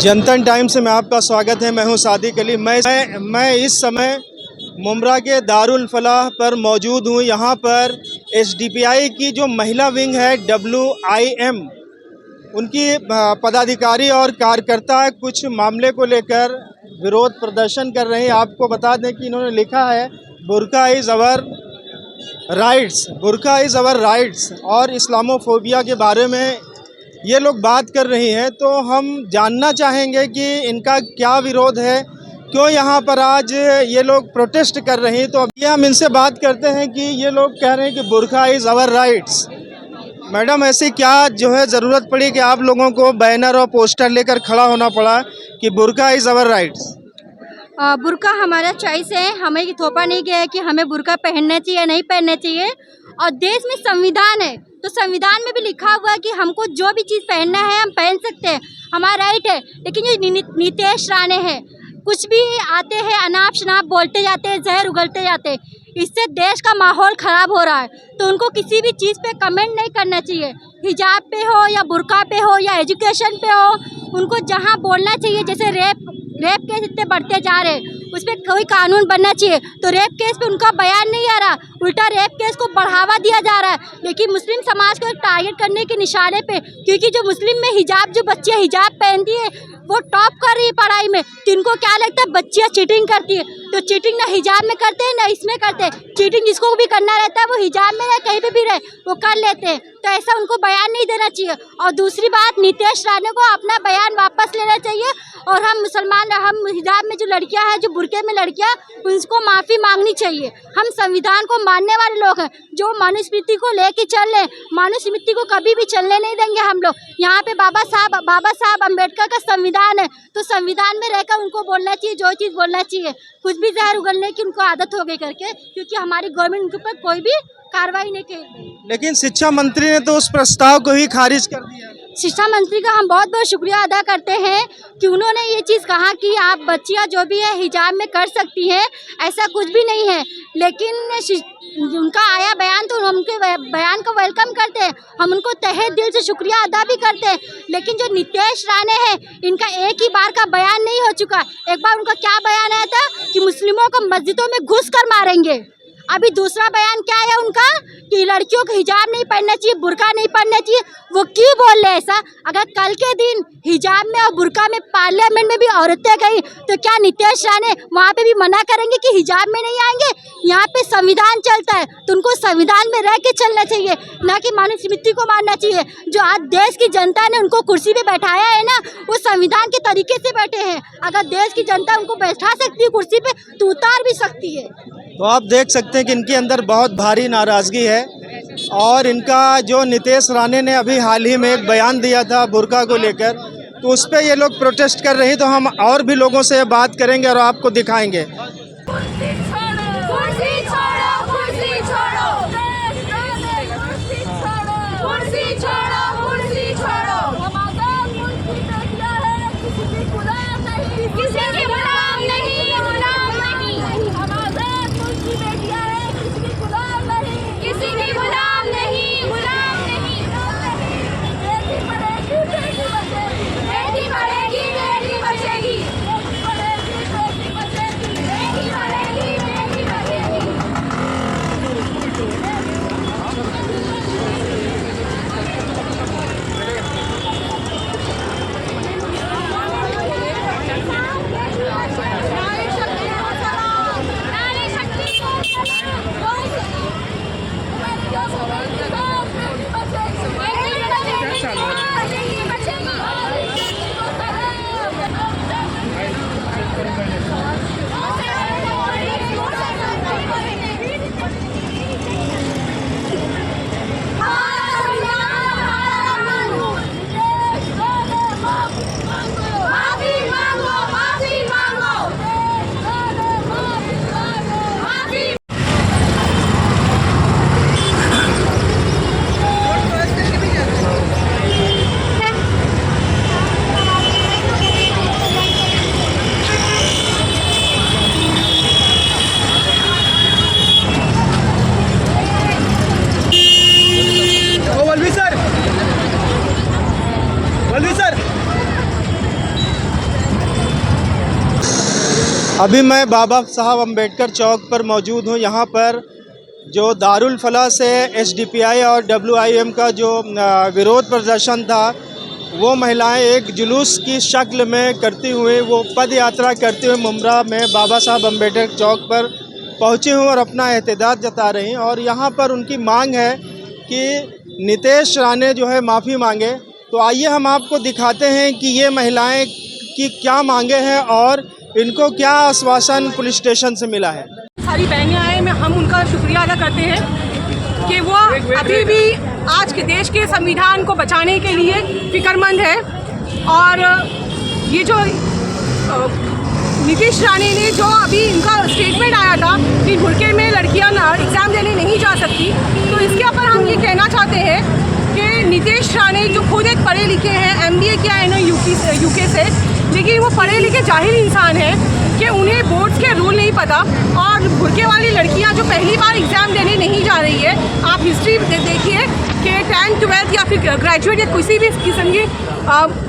जनतन times में आपका स्वागत है। मैं हूं सादिक अली। मैं इस समय मुमरा के दारुल फलाह पर मौजूद हूं। यहां पर एसडीपीआई की जो महिला विंग है WIM, उनकी पदाधिकारी और कार्यकर्ता कुछ मामले को लेकर विरोध प्रदर्शन कर रहे हैं। आपको बता दें कि इन्होंने लिखा है burqa is our rights, burqa is our rights, और इस्लामोफोबिया के बारे में ये लोग बात कर रही हैं। तो हम जानना चाहेंगे कि इनका क्या विरोध है, क्यों यहाँ पर आज ये लोग प्रोटेस्ट कर रहे हैं। तो अभी हम इनसे बात करते हैं कि ये लोग कह रहे हैं कि बुर्का इज़ अवर राइट्स। मैडम, ऐसी क्या जो है ज़रूरत पड़ी कि आप लोगों को बैनर और पोस्टर लेकर खड़ा होना पड़ा कि बुर्का इज़ अवर राइट्स? बुर्का हमारा चॉइस है, हमें ये थोपा नहीं गया है कि हमें बुर्का पहनना चाहिए नहीं पहनना चाहिए। और देश में संविधान है, तो संविधान में भी लिखा हुआ है कि हमको जो भी चीज़ पहनना है हम पहन सकते हैं, हमारा राइट है। लेकिन जो नीतीश राणे हैं, कुछ भी आते हैं अनाप शनाप बोलते जाते हैं, जहर उगलते जाते हैं, इससे देश का माहौल ख़राब हो रहा है। तो उनको किसी भी चीज़ पे कमेंट नहीं करना चाहिए, हिजाब पे हो या बुर्का पे हो या एजुकेशन पे हो। उनको जहाँ बोलना चाहिए, जैसे रेप केस इतने बढ़ते जा रहे हैं, उस पर कोई कानून बनना चाहिए। तो रेप केस पे उनका बयान नहीं आ रहा, उल्टा रेप केस को बढ़ावा दिया जा रहा है। लेकिन मुस्लिम समाज को टारगेट करने के निशाने पे, क्योंकि जो मुस्लिम में हिजाब, जो बच्चियाँ हिजाब पहनती है वो टॉप कर रही है पढ़ाई में, तो इनको क्या लगता है बच्चियाँ चीटिंग करती है। तो चीटिंग ना हिजाब में करते हैं ना इसमें करते हैं। चीटिंग जिसको भी करना रहता है वो हिजाब में रहे कहीं पे भी रहे वो कर लेते हैं। तो ऐसा उनको बयान नहीं देना चाहिए। और दूसरी बात, नीतीश राणे को अपना बयान वापस लेना चाहिए। और हम मुसलमान, हम हिजाब में जो लड़कियां हैं, जो बुर्के में लड़कियां, उनको माफ़ी मांगनी चाहिए। हम संविधान को मानने वाले लोग हैं, जो मनुस्मृति को लेके चल रहे, मनुस्मृति को कभी भी चलने नहीं देंगे हम लोग। यहाँ पे बाबा साहब अम्बेडकर का संविधान है, तो संविधान में रहकर उनको बोलना चाहिए जो चीज़ बोलना चाहिए। कुछ भी जहर उगलने की उनको आदत हो गई करके, क्योंकि हमारी गवर्नमेंट उनके ऊपर कोई भी कार्रवाई नहीं की। लेकिन शिक्षा मंत्री ने तो उस प्रस्ताव को ही खारिज कर दिया। शिक्षा मंत्री का हम बहुत बहुत शुक्रिया अदा करते हैं कि उन्होंने ये चीज़ कहा कि आप बच्चियां जो भी है हिजाब में कर सकती हैं, ऐसा कुछ भी नहीं है। लेकिन उनका आया बयान, तो हम उनके बयान को वेलकम करते हैं, हम उनको तहे दिल से शुक्रिया अदा भी करते हैं। लेकिन जो नीतीश राणे हैं, इनका एक ही बार का बयान नहीं हो चुका। एक बार उनका क्या बयान आया था कि मुस्लिमों को मस्जिदों में घुस कर मारेंगे। अभी दूसरा बयान क्या है उनका कि लड़कियों को हिजाब नहीं पहनना चाहिए, बुर्का नहीं पहनना चाहिए। वो क्यों बोल रहे ऐसा? अगर कल के दिन हिजाब में और बुर्का में पार्लियामेंट में भी औरतें गई, तो क्या नीतीश राणे वहाँ पे भी मना करेंगे कि हिजाब में नहीं आएंगे? यहाँ पे संविधान चलता है, तो उनको संविधान में रह के चलना चाहिए, ना कि मनुस्मृति को मानना चाहिए। जो आज देश की जनता ने उनको कुर्सी पे बैठाया है ना, वो संविधान के तरीके से बैठे हैं। अगर देश की जनता उनको बैठा सकती है कुर्सी पे, तो उतार भी सकती है। तो आप देख सकते हैं कि इनके अंदर बहुत भारी नाराज़गी है। और इनका जो नीतीश राणे ने अभी हाल ही में एक बयान दिया था बुर्का को लेकर, तो उस पर ये लोग प्रोटेस्ट कर रहे हैं। तो हम और भी लोगों से बात करेंगे और आपको दिखाएंगे। अभी मैं बाबा साहब अम्बेडकर चौक पर मौजूद हूँ। यहाँ पर जो दारुल फलाह से एसडीपीआई और डब्ल्यूआईएम का जो विरोध प्रदर्शन था, वो महिलाएं एक जुलूस की शक्ल में करती हुई, वो पद यात्रा करते हुए मुमरा में बाबा साहब अम्बेडकर चौक पर पहुँची हुई और अपना एहतजाज जता रही हैं। और यहाँ पर उनकी मांग है कि नीतीश राणे जो है माफ़ी मांगे। तो आइए हम आपको दिखाते हैं कि ये महिलाएं की क्या मांगे हैं और इनको क्या आश्वासन पुलिस स्टेशन से मिला है। सारी बहनें आए, मैं हम उनका शुक्रिया अदा करते हैं कि वो अभी भी आज के देश के संविधान को बचाने के लिए फिक्रमंद है। और ये जो नीतीश राणे ने जो अभी इनका स्टेटमेंट आया था कि बुरके में लड़कियां एग्ज़ाम देने नहीं जा सकती, तो इसके ऊपर हम ये कहना चाहते हैं कि नीतीश राणे जो खुद एक पढ़े लिखे हैं, MBA किया है ना यूके से, लेकिन वो पढ़े लिखे जाहिल इंसान है कि उन्हें बोर्ड्स के रूल नहीं पता। और बुरके वाली लड़कियां जो पहली बार एग्ज़ाम देने नहीं जा रही है, आप हिस्ट्री देखिए कि 10th 12th या फिर ग्रेजुएट या किसी भी किस्म की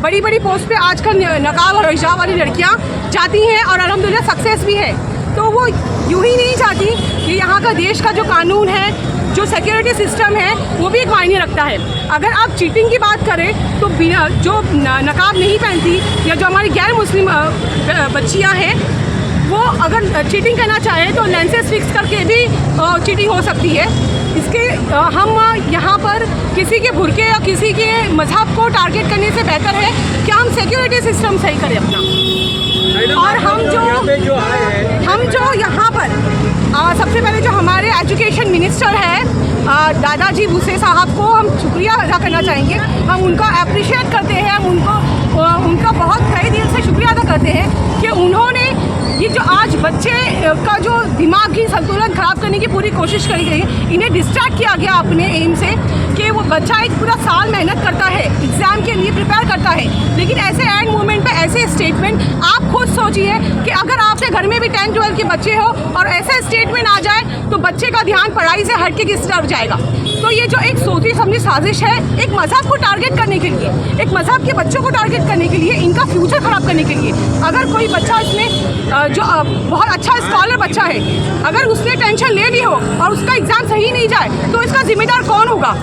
बड़ी बड़ी पोस्ट पे आजकल नकाब और हिजाब वाली लड़कियां जाती हैं और अल्हम्दुलिल्लाह सक्सेस भी है। तो वो यूँ ही नहीं चाहती कि यहाँ का देश का जो कानून है, जो सिक्योरिटी सिस्टम है, वो भी एक मायने रखता है। अगर आप चीटिंग की बात करें तो बिना जो नकाब नहीं पहनती या जो हमारी गैर मुस्लिम बच्चियाँ हैं, वो अगर चीटिंग करना चाहें तो लेंसेज फिक्स करके भी चीटिंग हो सकती है। इसके हम यहाँ पर किसी के बुरके या किसी के मजहब को टारगेट करने से बेहतर है कि हम सिक्योरिटी सिस्टम सही करें अपना। और हम जो यहाँ पर सबसे पहले जो हमारे एजुकेशन मिनिस्टर है दादाजी भूसे साहब को हम शुक्रिया अदा करना चाहेंगे। हम उनका अप्रिशिएट करते हैं, हम उनका बहुत तहे दिल से शुक्रिया अदा करते हैं कि उन्होंने ये जो आज बच्चे का जो दिमागी संतुलन ख़राब करने की पूरी कोशिश करी गई, इन्हें डिस्ट्रैक्ट किया गया अपने एम से कि वो बच्चा एक पूरा साल मेहनत करता है, एग्ज़ाम के लिए प्रिपेयर करता है, लेकिन ऐसे एंड मोमेंट पे ऐसे स्टेटमेंट। आप खुद सोचिए कि अगर आपके घर में भी 10th 12th के बच्चे हो और ऐसा स्टेटमेंट आ जाए तो बच्चे का ध्यान पढ़ाई से हट के किस तरफ जाएगा। तो ये जो एक सोची समझी साजिश है, एक मज़हब को टारगेट करने के लिए, एक मज़हब के बच्चों को टारगेट करने के लिए, इनका फ्यूचर ख़राब करने के लिए। अगर कोई बच्चा इसमें जो बहुत अच्छा स्कॉलर बच्चा है, अगर उसने टेंशन ले ली हो और उसका एग्ज़ाम सही नहीं जाए तो इसका जिम्मेदार कौन होगा।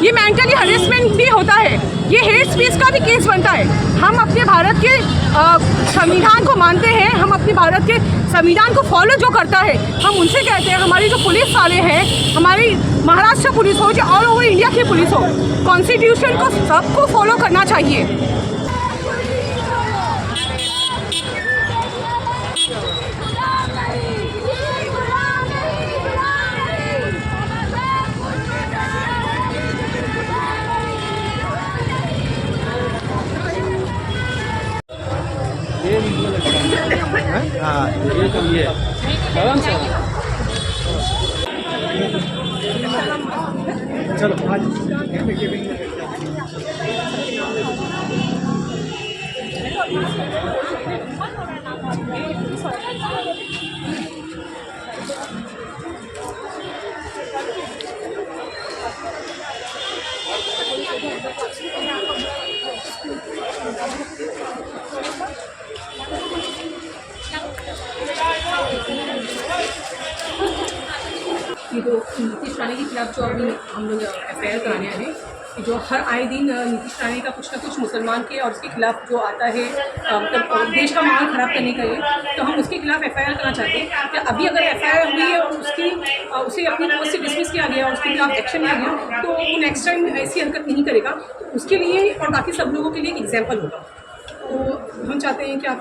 ये मेंटली हरेसमेंट भी होता है, ये हेट स्पीच का भी केस बनता है। हम अपने भारत के संविधान को मानते हैं, हम अपने भारत के संविधान को फॉलो जो करता है, हम उनसे कहते हैं हमारी जो पुलिस वाले हैं, हमारी महाराष्ट्र पुलिस हो या ऑल ओवर इंडिया की पुलिस हो, कॉन्स्टिट्यूशन को सबको फॉलो करना चाहिए। चलो ये तो नीतीश राणे के खिलाफ जो अभी हम लोग FIR कराने आए हैं, कि जो हर आए दिन नीतीश राणे का कुछ ना कुछ मुसलमान के और उसके खिलाफ जो आता है, मतलब देश का माहौल ख़राब करने का ये, तो हम उसके खिलाफ FIR करना चाहते हैं कि अभी अगर FIR हुई है और उसे अपनी पोस्ट से डिसमिस किया गया और उसके खिलाफ एक्शन लिया गया, तो वो नेक्स्ट टाइम ऐसी हरकत नहीं करेगा। तो उसके लिए और बाकी सब लोगों के लिए एक एग्जाम्पल होगा। तो हम चाहते हैं कि आप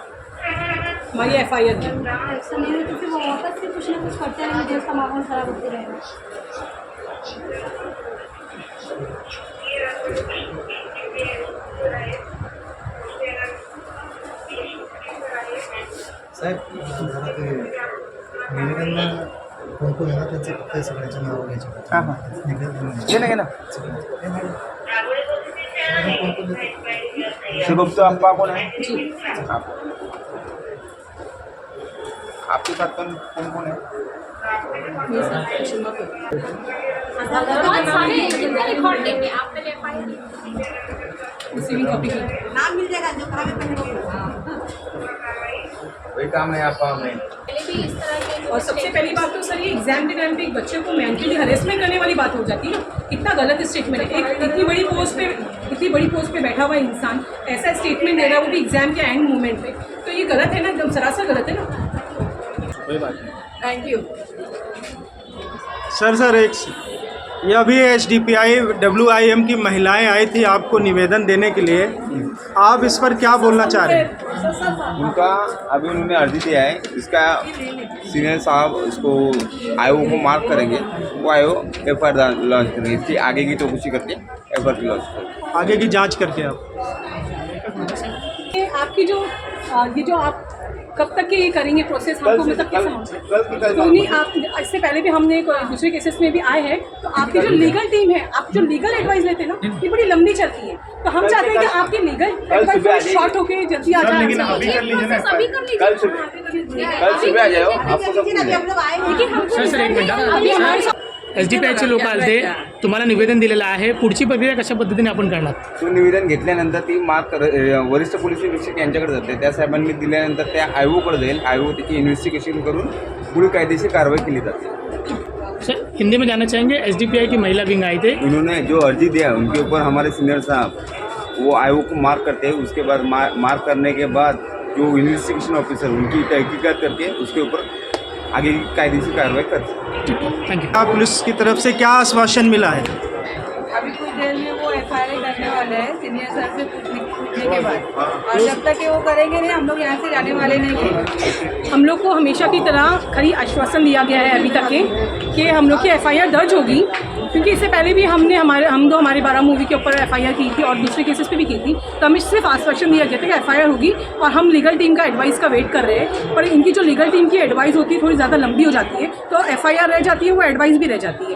हमारी FIR दी। ऐसा नहीं है तो फिर वो वापस से कुछ ना कुछ करते रहेंगे, देश का माहौल ख़राब होते रहेगा। साहेब निवेदन कोण येणार त्यांचे फक्त सगळ्यांचे नाव घ्यायचे. हां हां घे ना शिवगुप्त अप्पा कौन है? आपके साथ कौन कौन है? रिसीविंग कॉपी की नाम मिल जाएगा जो कहाँ पे वही काम है आपका हमें। और सबसे पहली बात तो सर ये एग्जाम के टाइम पे एक बच्चे को मेंटली हरेसमेंट करने वाली बात हो जाती है ना। कितना गलत स्टेटमेंट है, एक इतनी बड़ी पोस्ट पे बैठा हुआ इंसान ऐसा स्टेटमेंट दे रहा है, वो भी एग्जाम के एंड मोमेंट पे, तो ये गलत है ना, एकदम सरासर गलत है ना। कोई बात नहीं। थैंक यू सर एक ये अभी HDPI WIM की महिलाएं आई थी आपको निवेदन देने के लिए, आप इस पर क्या बोलना चाह रहे हैं? उनका अभी उन्होंने अर्जी दिया है, इसका सीनियर साहब उसको आयोग को मार्क करेंगे, वो आयोग FIR लॉन्च करेंगे, इसकी आगे की चौकसी करके FIR लॉन्च करेंगे, आगे की जांच करके आप आपकी जो ये जो आप कब तक के ये करेंगे प्रोसेस, हमको मतलब कैसे तो नहीं आप इससे पहले भी हमने दूसरे केसेस में भी आए हैं, तो आपकी जो लीगल टीम है, आप जो लीगल एडवाइस लेते हैं ना, ये बड़ी लंबी चलती है, तो हम चाहते हैं कि आपकी लीगल एडवाइस शॉर्ट होके जल्दी आ जाए। कल सुबह आ जाओ, आपको सब अभी हमारे SDPIचे लोक आले, तुम्हाला निवेदन दिलेलं आहे, पुढची प्रक्रिया कशा पद्धतीने आपण करणार? तो निवेदन घेतल्यानंतर ती मार्क वरिष्ठ पोलीस निरीक्षक यांच्याकडे जाते, त्या साहेबांनी दिल्यानंतर त्या आयोगाकडे जाईल, आयोग त्याची इन्व्हेस्टिगेशन करून पुढे कायदेशीर कारवाई केली जाते। सर हिंदी में जानना चाहेंगे, SDPI की महिला विंग आई थे, उन्होंने जो अर्जी दिया उनके ऊपर हमारे सीनियर साहब वो आयोग को मार्क करते हैं, उसके बाद मार्क करने के बाद जो इन्वेस्टिगेशन ऑफिसर उनकी तहकीकात करके उसके ऊपर आगे की कायदेशीर कार्रवाई करते हैं। Thank you. आप पुलिस की तरफ से क्या आश्वासन मिला है? अभी कुछ देर में वो FIR करने वाले हैं सीनियर सर से पूछने के बाद, और जब तक कि वो करेंगे नहीं हम लोग यहाँ से जाने वाले नहीं हैं। हम लोग को हमेशा की तरह खरी आश्वासन दिया गया है अभी तक के कि हम लोग की FIR दर्ज होगी, क्योंकि इससे पहले भी हम दो हमारे 12 मूवी के ऊपर FIR की थी और दूसरे केसेस पे भी की थी, तो हमें सिर्फ आश्वासन दिया गया था कि FIR होगी, और हम लीगल टीम का एडवाइस का वेट कर रहे हैं, पर इनकी जो लीगल टीम की एडवाइस होती है थोड़ी ज़्यादा लंबी हो जाती है, तो FIR रह जाती है, वो एडवाइस भी रह जाती है।